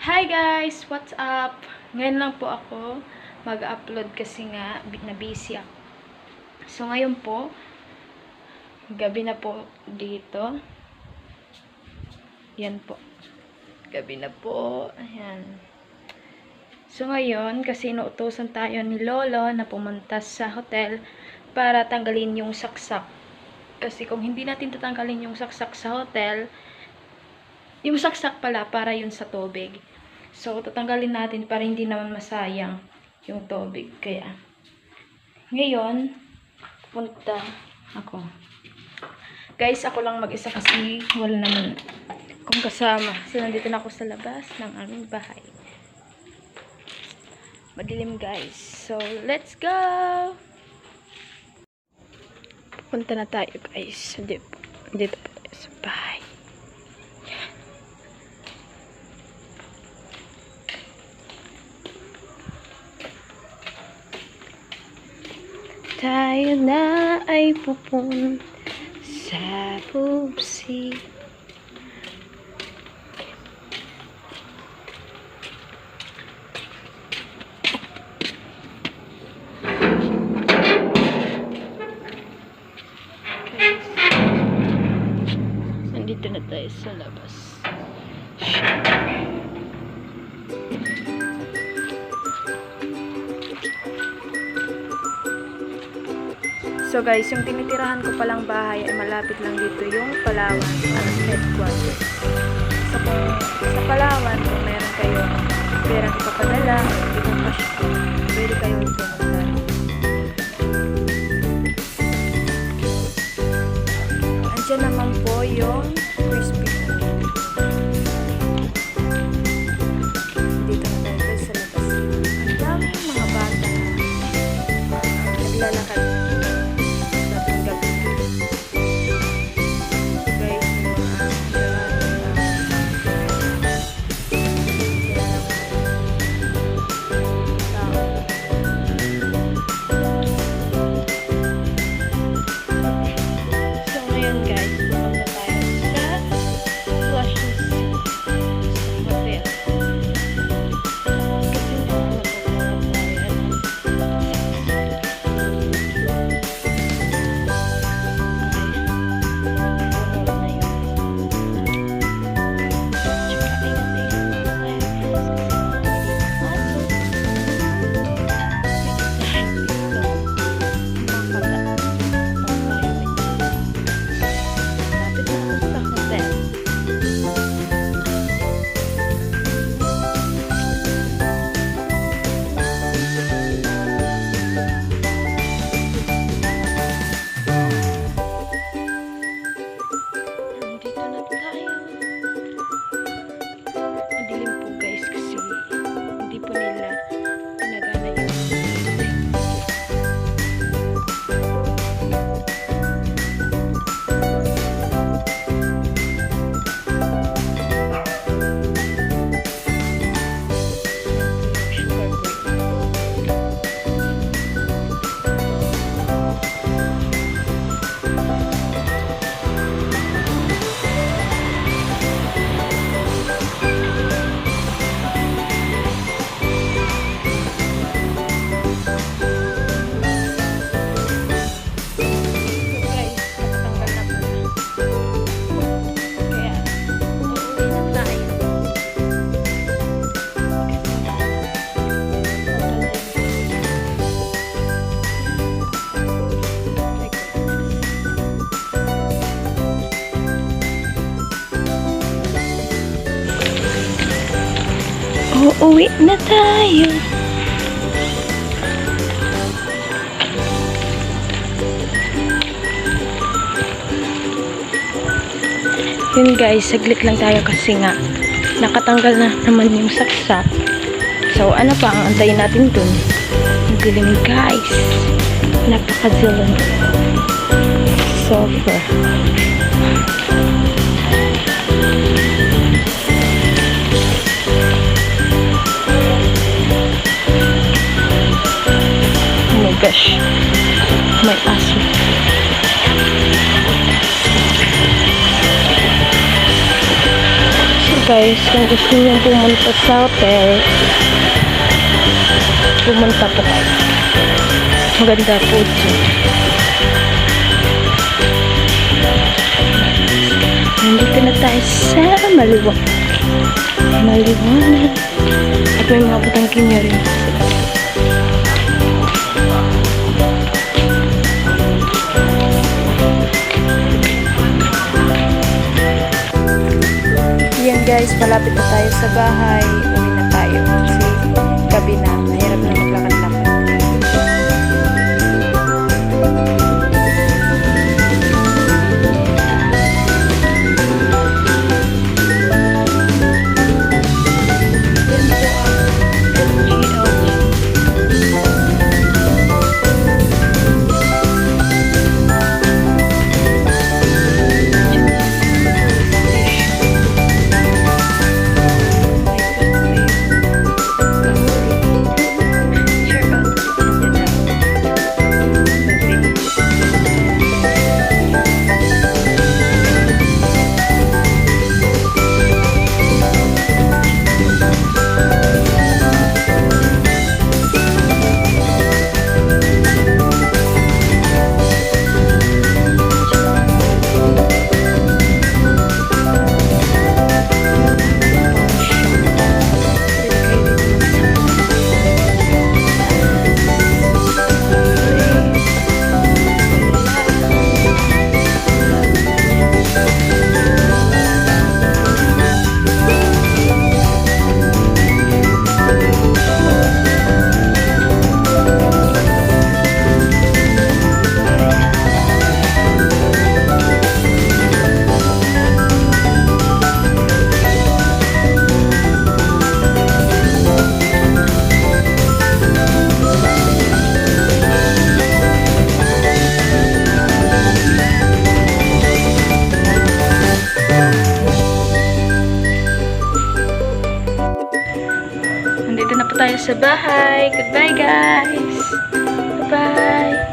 Hi guys! What's up? Ngayon lang po ako mag-upload kasi nga na-busy ako. So ngayon po, gabi na po dito. Yan po. Gabi na po. Ayan. So ngayon, kasi inuutosan tayo ni Lolo na pumunta sa hotel para tanggalin yung saksak. Kasi kung hindi natin tatanggalin yung saksak sa hotel, yung saksak pala para yun sa tubig. So, tatanggalin natin para hindi naman masayang yung tubig. Kaya, ngayon, punta ako. Guys, ako lang mag-isa kasi wala naman kung kasama. So, nandito na ako sa labas ng aming bahay. Madilim, guys. So, let's go! Punta na tayo, guys. Dito po tayo sa bahay. Tayo na ay pupunta sa Pupsi. Nandito na tayo sa labas. So guys, yung tinitirahan ko palang bahay ay malapit lang dito yung Palawan at headquarters. So kung sa Palawan, kung meron kayo perang ipapadala o ibang cash, pwede kayo pumunta. Andiyan naman po yung crispy. Dito na tayo sa labas. Ang daming mga bata naglalakad. Uuwi na tayo. Yun guys, saglit lang tayo kasi nga nakatanggal na naman yung saksak. So ano pa ang antayin natin dun? Ang dilim guys. Napakadilim. Super. Gosh, may aso. So guys, kung gusto niyo pumunta sa hotel, pumunta po kayo. Maganda po dyan. Nandito na tayo sa maliwanag. At may mga butangkin niya rin. Yan guys, malapit na tayo sa bahay. Uwi na tayo kasi gabi na. Mahirap na maglakad-lakad. Nandito na po tayo sa bahay. Goodbye guys! Bye-bye!